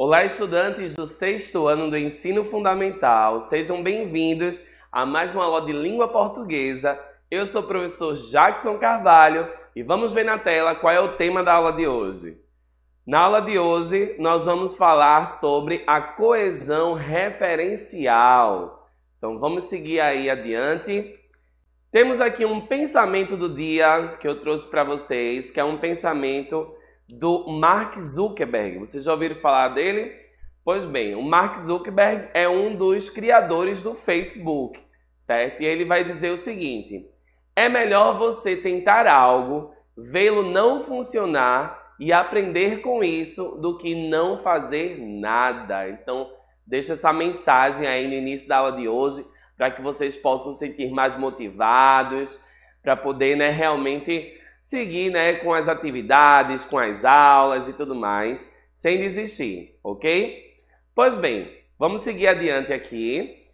Olá, estudantes do sexto ano do Ensino Fundamental. Sejam bem-vindos a mais uma aula de língua portuguesa. Eu sou o professor Jackson Carvalho e vamos ver na tela qual é o tema da aula de hoje. Na aula de hoje, nós vamos falar sobre a coesão referencial. Então, vamos seguir aí adiante. Temos aqui um pensamento do dia que eu trouxe para vocês, que é um pensamento do Mark Zuckerberg. Vocês já ouviram falar dele? Pois bem, o Mark Zuckerberg é um dos criadores do Facebook, certo? E ele vai dizer o seguinte: é melhor você tentar algo, vê-lo não funcionar e aprender com isso do que não fazer nada. Então, deixa essa mensagem aí no início da aula de hoje para que vocês possam se sentir mais motivados, para poder, realmente seguir, com as atividades, com as aulas e tudo mais, sem desistir, ok? Pois bem, vamos seguir adiante aqui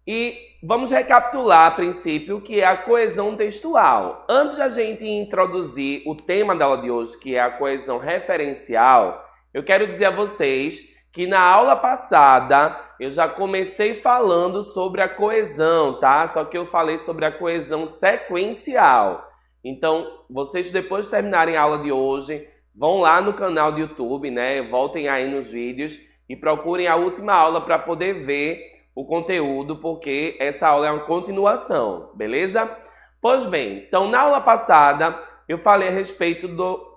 e vamos recapitular a princípio o que é a coesão textual. Antes de a gente introduzir o tema da aula de hoje, que é a coesão referencial, eu quero dizer a vocês que na aula passada eu já comecei falando sobre a coesão, tá? Só que eu falei sobre a coesão sequencial. Então, vocês depois de terminarem a aula de hoje, vão lá no canal do YouTube, Voltem aí nos vídeos e procurem a última aula para poder ver o conteúdo, porque essa aula é uma continuação, beleza? Pois bem, então na aula passada eu falei a respeito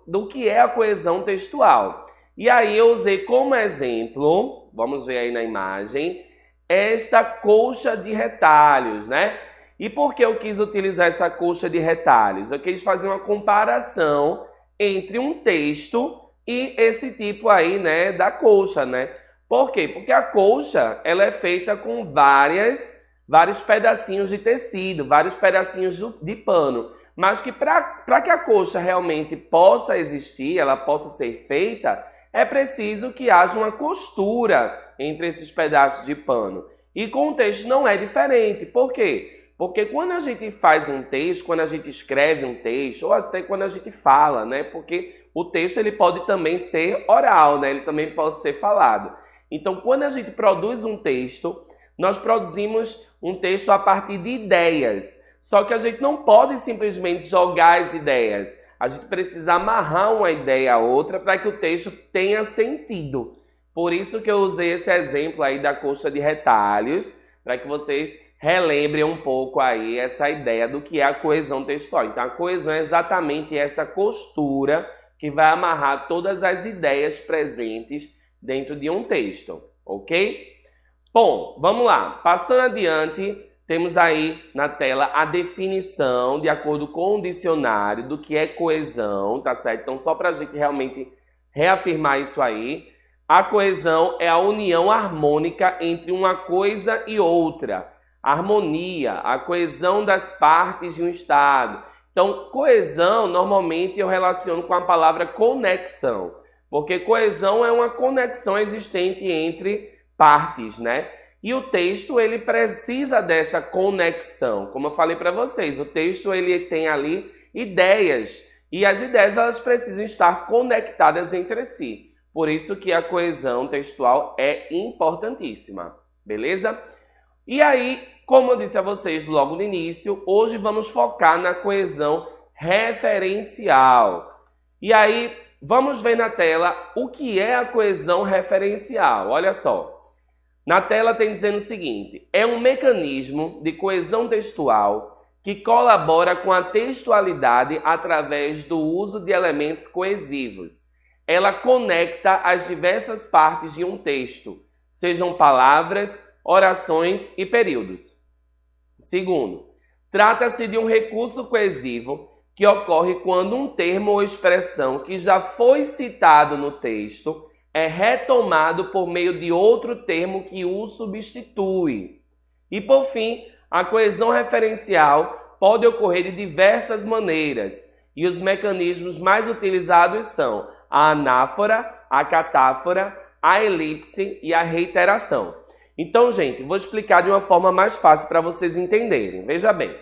do que é a coesão textual. E aí eu usei como exemplo, vamos ver aí na imagem, esta colcha de retalhos, E por que eu quis utilizar essa colcha de retalhos? Eu quis fazer uma comparação entre um texto e esse tipo aí, da colcha, Por quê? Porque a colcha, ela é feita com vários pedacinhos de tecido, vários pedacinhos de pano. Mas que para que a colcha realmente possa existir, ela possa ser feita, é preciso que haja uma costura entre esses pedaços de pano. E com o texto não é diferente. Por quê? Porque quando a gente faz um texto, quando a gente escreve um texto, ou até quando a gente fala, Porque o texto ele pode também ser oral, Ele também pode ser falado. Então, quando a gente produz um texto, nós produzimos um texto a partir de ideias. Só que a gente não pode simplesmente jogar as ideias. A gente precisa amarrar uma ideia a outra para que o texto tenha sentido. Por isso que eu usei esse exemplo aí da colcha de retalhos, para que vocês relembrem um pouco aí essa ideia do que é a coesão textual. Então, a coesão é exatamente essa costura que vai amarrar todas as ideias presentes dentro de um texto, ok? Bom, vamos lá. Passando adiante, temos aí na tela a definição, de acordo com o dicionário, do que é coesão, tá certo? Então, só para a gente realmente reafirmar isso aí, a coesão é a união harmônica entre uma coisa e outra. A harmonia, a coesão das partes de um estado. Então, coesão, normalmente eu relaciono com a palavra conexão, porque coesão é uma conexão existente entre partes, E o texto, ele precisa dessa conexão. Como eu falei para vocês, o texto, ele tem ali ideias. E as ideias, elas precisam estar conectadas entre si. Por isso que a coesão textual é importantíssima. Beleza? E aí, como eu disse a vocês logo no início, hoje vamos focar na coesão referencial. E aí, vamos ver na tela o que é a coesão referencial. Olha só. Na tela tem dizendo o seguinte: é um mecanismo de coesão textual que colabora com a textualidade através do uso de elementos coesivos. Ela conecta as diversas partes de um texto, sejam palavras, orações e períodos. Segundo, trata-se de um recurso coesivo que ocorre quando um termo ou expressão que já foi citado no texto é retomado por meio de outro termo que o substitui. E, por fim, a coesão referencial pode ocorrer de diversas maneiras, e os mecanismos mais utilizados são a anáfora, a catáfora, a elipse e a reiteração. Então, gente, vou explicar de uma forma mais fácil para vocês entenderem. Veja bem,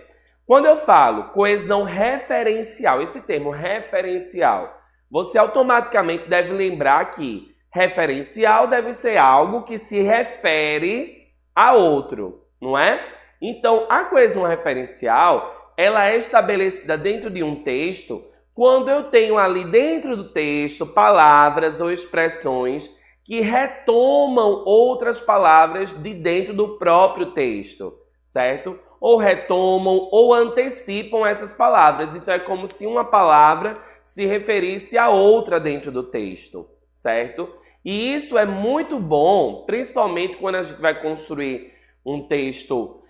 quando eu falo coesão referencial, esse termo referencial, você automaticamente deve lembrar que Referencial deve ser algo que se refere a outro, não é? Então, a coesão referencial, ela é estabelecida dentro de um texto quando eu tenho ali dentro do texto palavras ou expressões que retomam outras palavras de dentro do próprio texto, certo? Ou retomam ou antecipam essas palavras. Então é como se uma palavra se referisse a outra dentro do texto, certo? E isso é muito bom, principalmente quando a gente vai construir um texto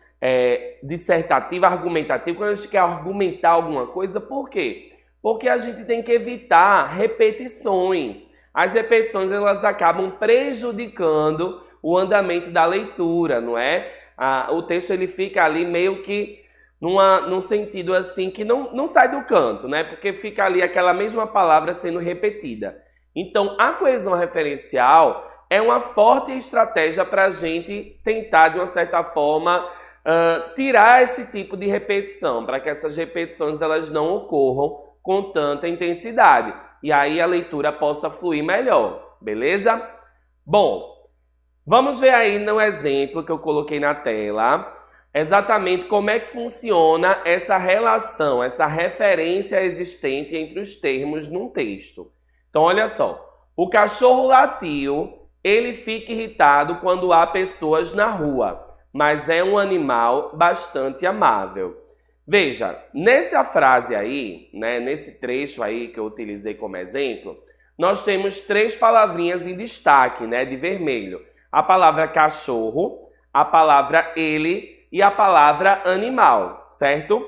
dissertativo, argumentativo, quando a gente quer argumentar alguma coisa. Por quê? Porque a gente tem que evitar repetições. As repetições, elas acabam prejudicando o andamento da leitura, não é? O texto ele fica ali meio que num sentido assim que não sai do canto, né? Porque fica ali aquela mesma palavra sendo repetida. Então, a coesão referencial é uma forte estratégia para a gente tentar, de uma certa forma, tirar esse tipo de repetição, para que essas repetições elas não ocorram com tanta intensidade. E aí a leitura possa fluir melhor, beleza? Bom, vamos ver aí no exemplo que eu coloquei na tela, exatamente como é que funciona essa relação, essa referência existente entre os termos num texto. Então, olha só, o cachorro latiu, ele fica irritado quando há pessoas na rua, mas é um animal bastante amável. Veja, nessa frase aí, né, nesse trecho aí que eu utilizei como exemplo, nós temos 3 palavrinhas em destaque, né, de vermelho. A palavra cachorro, a palavra ele e a palavra animal, certo?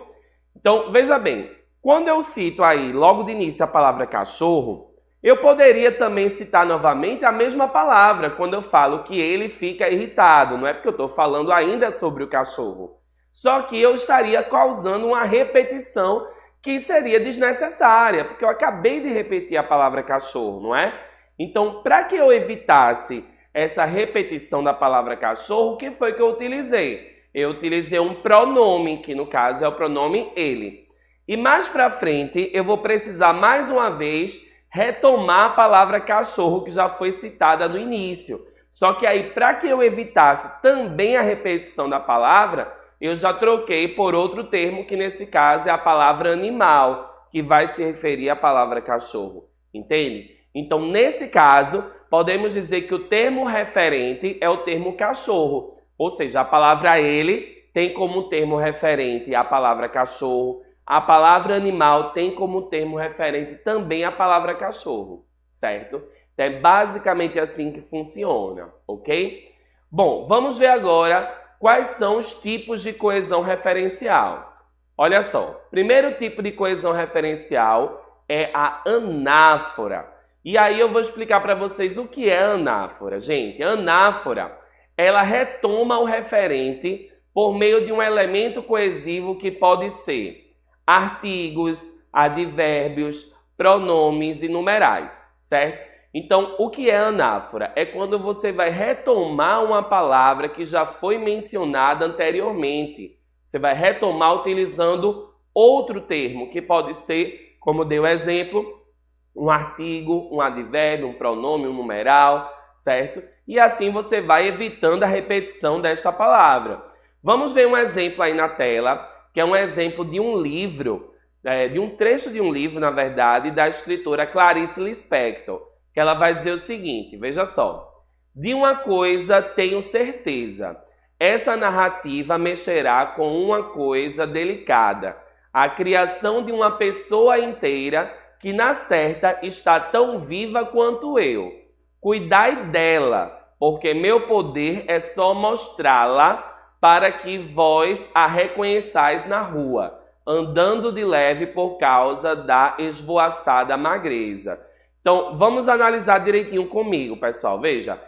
Então, veja bem, quando eu cito aí, logo de início, a palavra cachorro, eu poderia também citar novamente a mesma palavra quando eu falo que ele fica irritado, não é porque eu estou falando ainda sobre o cachorro. Só que eu estaria causando uma repetição que seria desnecessária, porque eu acabei de repetir a palavra cachorro, não é? Então, para que eu evitasse essa repetição da palavra cachorro, o que foi que eu utilizei? Eu utilizei um pronome, que no caso é o pronome ele. E mais para frente, eu vou precisar mais uma vez retomar a palavra cachorro, que já foi citada no início. Só que aí, para que eu evitasse também a repetição da palavra, eu já troquei por outro termo, que nesse caso é a palavra animal, que vai se referir à palavra cachorro. Entende? Então, nesse caso, podemos dizer que o termo referente é o termo cachorro. Ou seja, a palavra ele tem como termo referente a palavra cachorro. A palavra animal tem como termo referente também a palavra cachorro, certo? Então, é basicamente assim que funciona, ok? Bom, vamos ver agora quais são os tipos de coesão referencial. Olha só, primeiro tipo de coesão referencial é a anáfora. E aí eu vou explicar para vocês o que é anáfora. Gente, a anáfora, ela retoma o referente por meio de um elemento coesivo que pode ser artigos, advérbios, pronomes e numerais, certo? Então, o que é anáfora? É quando você vai retomar uma palavra que já foi mencionada anteriormente. Você vai retomar utilizando outro termo, que pode ser, como dei o exemplo, um artigo, um advérbio, um pronome, um numeral, certo? E assim você vai evitando a repetição desta palavra. Vamos ver um exemplo aí na tela, que é um exemplo de um livro, de um trecho de um livro, na verdade, da escritora Clarice Lispector, que ela vai dizer o seguinte, veja só. De uma coisa tenho certeza, essa narrativa mexerá com uma coisa delicada, a criação de uma pessoa inteira que na certa está tão viva quanto eu. Cuidai dela, porque meu poder é só mostrá-la para que vós a reconheçais na rua, andando de leve por causa da esvoaçada magreza. Então, vamos analisar direitinho comigo, pessoal. Veja,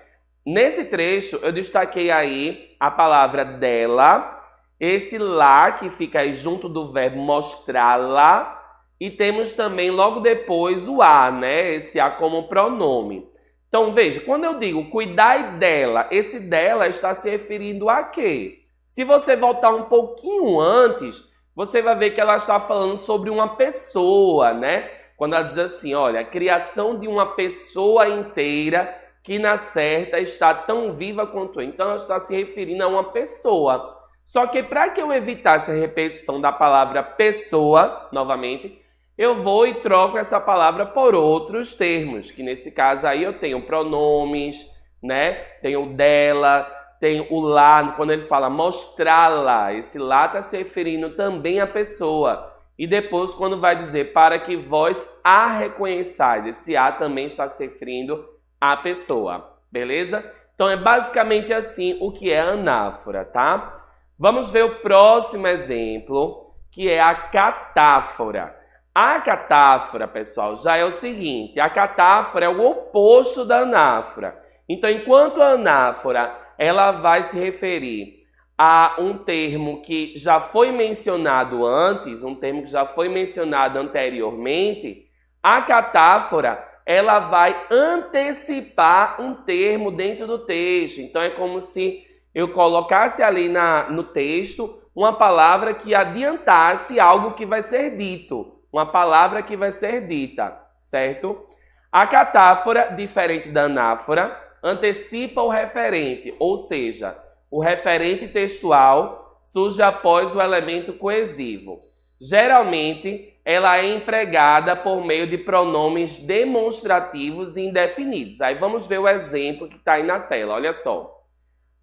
nesse trecho eu destaquei aí a palavra dela, esse lá que fica aí junto do verbo mostrá-la, e temos também logo depois o a, né? Esse a como pronome. Então, veja, quando eu digo cuidai dela, esse dela está se referindo a quê? Se você voltar um pouquinho antes, você vai ver que ela está falando sobre uma pessoa, né? Quando ela diz assim, olha, a criação de uma pessoa inteira que na certa está tão viva quanto eu. Então ela está se referindo a uma pessoa. Só que para que eu evitasse a repetição da palavra pessoa, novamente, eu vou e troco essa palavra por outros termos, que nesse caso aí eu tenho pronomes, né? Tenho dela, tenho o lá, quando ele fala mostrá-la, esse lá está se referindo também à pessoa. E depois quando vai dizer para que vós a reconheçais, esse a também está se referindo à pessoa, beleza? Então é basicamente assim o que é anáfora, tá? Vamos ver o próximo exemplo, que é a catáfora. A catáfora, pessoal, já é o seguinte, a catáfora é o oposto da anáfora. Então, enquanto a anáfora, ela vai se referir a um termo que já foi mencionado antes, um termo que já foi mencionado anteriormente, a catáfora, ela vai antecipar um termo dentro do texto. Então, é como se eu colocasse ali no texto uma palavra que adiantasse algo que vai ser dito. Uma palavra que vai ser dita, certo? A catáfora, diferente da anáfora, antecipa o referente, ou seja, o referente textual surge após o elemento coesivo. Geralmente, ela é empregada por meio de pronomes demonstrativos e indefinidos. Aí vamos ver o exemplo que está aí na tela, olha só.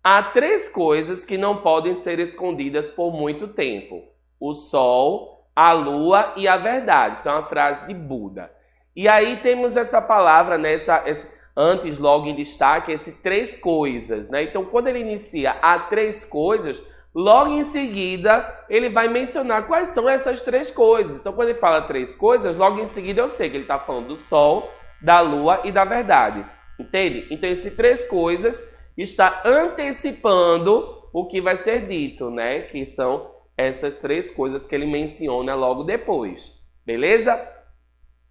Há 3 coisas que não podem ser escondidas por muito tempo: o sol, a lua e a verdade. Isso é uma frase de Buda. E aí temos essa palavra, né, antes, logo em destaque, esse 3 coisas. Né? Então, quando ele inicia há 3 coisas, logo em seguida ele vai mencionar quais são essas 3 coisas. Então, quando ele fala 3 coisas, logo em seguida eu sei que ele está falando do sol, da lua e da verdade. Entende? Então, essas 3 coisas está antecipando o que vai ser dito, né? Que são essas 3 coisas que ele menciona logo depois. Beleza?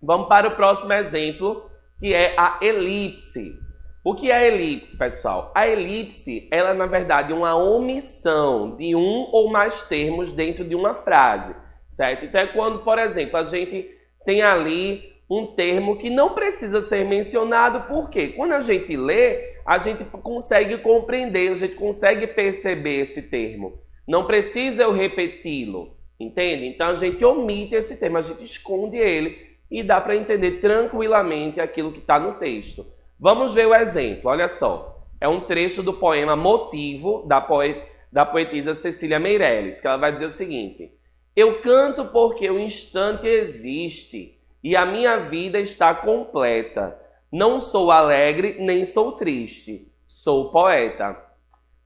Vamos para o próximo exemplo, que é a elipse. O que é a elipse, pessoal? A elipse, ela é, na verdade, uma omissão de um ou mais termos dentro de uma frase, certo? Então, é quando, por exemplo, a gente tem ali um termo que não precisa ser mencionado, porque quando a gente lê, a gente consegue compreender, a gente consegue perceber esse termo. Não precisa eu repeti-lo, entende? Então a gente omite esse termo, a gente esconde ele e dá para entender tranquilamente aquilo que está no texto. Vamos ver o exemplo, olha só. É um trecho do poema Motivo, da poetisa Cecília Meirelles, que ela vai dizer o seguinte: eu canto porque o instante existe e a minha vida está completa. Não sou alegre nem sou triste, sou poeta.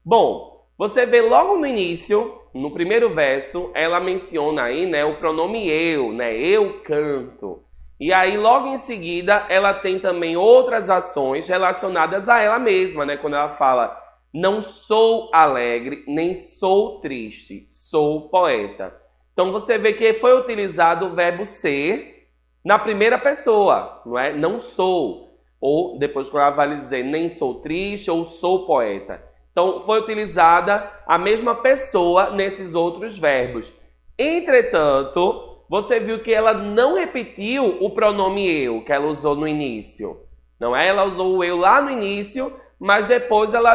Bom, você vê logo no início, no primeiro verso, ela menciona aí, né, o pronome eu, né, eu canto. E aí logo em seguida ela tem também outras ações relacionadas a ela mesma, né, quando ela fala não sou alegre nem sou triste, sou poeta. Então você vê que foi utilizado o verbo ser na primeira pessoa, não é? Não sou. Ou depois quando ela vai dizer nem sou triste ou sou poeta. Então foi utilizada a mesma pessoa nesses outros verbos. Entretanto, você viu que ela não repetiu o pronome eu que ela usou no início. Não é? Ela usou o eu lá no início, mas depois ela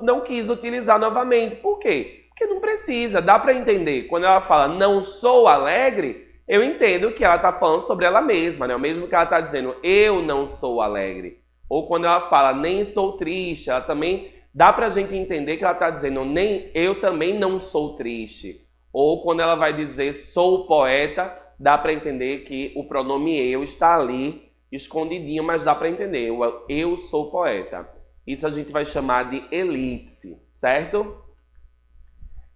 não quis utilizar novamente. Por quê? Porque não precisa, dá para entender. Quando ela fala não sou alegre, eu entendo que ela está falando sobre ela mesma, né? O mesmo que ela está dizendo, eu não sou alegre. Ou quando ela fala, nem sou triste, ela também dá para a gente entender que ela está dizendo, nem eu também não sou triste. Ou quando ela vai dizer, sou poeta, dá para entender que o pronome eu está ali, escondidinho, mas dá para entender, eu sou poeta. Isso a gente vai chamar de elipse, certo?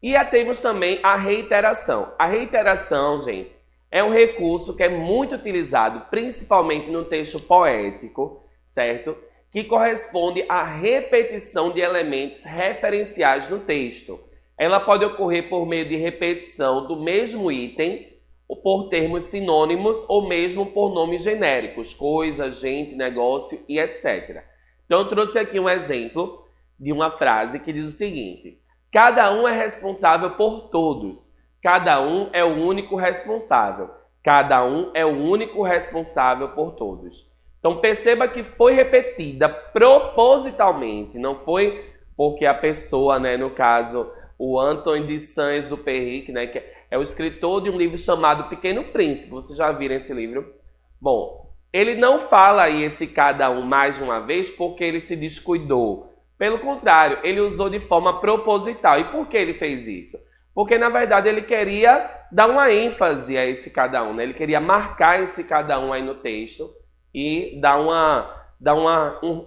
E temos também a reiteração. A reiteração, gente, é um recurso que é muito utilizado, principalmente no texto poético, certo? Que corresponde à repetição de elementos referenciais no texto. Ela pode ocorrer por meio de repetição do mesmo item, ou por termos sinônimos, ou mesmo por nomes genéricos, coisa, gente, negócio e etc. Então, eu trouxe aqui um exemplo de uma frase que diz o seguinte: cada um é responsável por todos. Cada um é o único responsável. Cada um é o único responsável por todos. Então perceba que foi repetida propositalmente, não foi porque a pessoa, né, no caso, o Antoine de Saint-Exupéry, né, que é o escritor de um livro chamado Pequeno Príncipe. Vocês já viram esse livro? Bom, ele não fala aí esse cada um mais de uma vez porque ele se descuidou. Pelo contrário, ele usou de forma proposital. E por que ele fez isso? Porque, na verdade, ele queria dar uma ênfase a esse cada um, né? Ele queria marcar esse cada um aí no texto e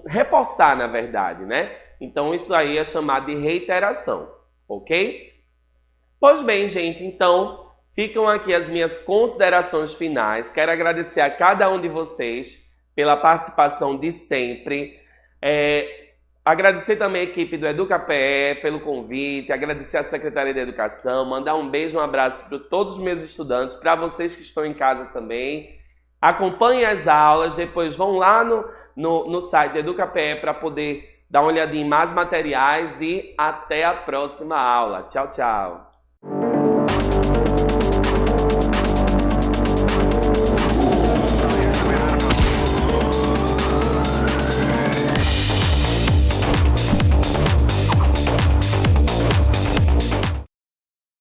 reforçar, na verdade, né? Então, isso aí é chamado de reiteração, ok? Pois bem, gente, então, ficam aqui as minhas considerações finais. Quero agradecer a cada um de vocês pela participação de sempre. Agradecer também a equipe do EducaPE pelo convite, agradecer a Secretaria de Educação, mandar um beijo, um abraço para todos os meus estudantes, para vocês que estão em casa também. Acompanhem as aulas, depois vão lá no site do EducaPE para poder dar uma olhadinha em mais materiais e até a próxima aula. Tchau, tchau!